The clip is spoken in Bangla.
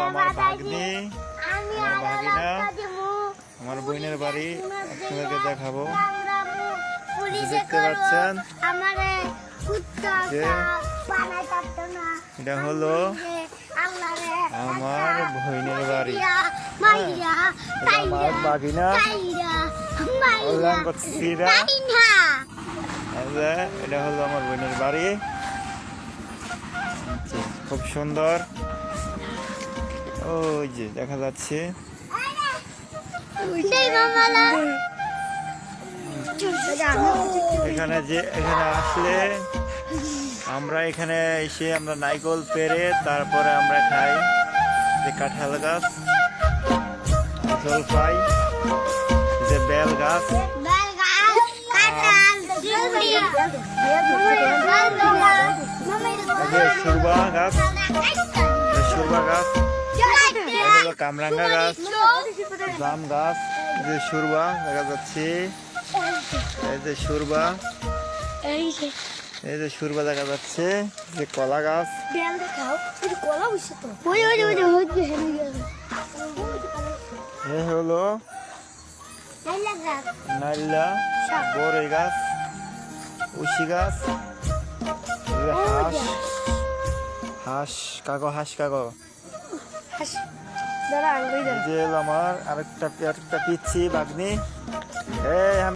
আমার ভাগ্নি, আমার ভাগিনা, আমার বোনের বাড়ি আপনাদেরকে দেখাবো। দেখতে পাচ্ছেন যে এটা হলো আমার বোনের বাড়ি। আমার ভাগিনা এটা হলো আমার বোনের বাড়ি। খুব সুন্দর, ওই যে দেখা যাচ্ছে। এখানে আসলে আমরা এখানে এসে আমরা নারকেল পেড়ে তারপরে আমরা খাই। যে কাঁঠাল গাছ, জলপাই, যে বেল গাছ, সুরবা গাছ, কামরাঙ্গা গাছ, জাম গাছ, যে সুরবা দেখা যাচ্ছে। এই যে সুরবা, এই যে সুরবা দেখা যাচ্ছে। যে কলা গাছ, এই হলো নাইলা, বড়ই গাছ, উশি গাছ, হাঁস কাকো। যে আমার আরেকটা পিচ্ছি ভাগ্নি।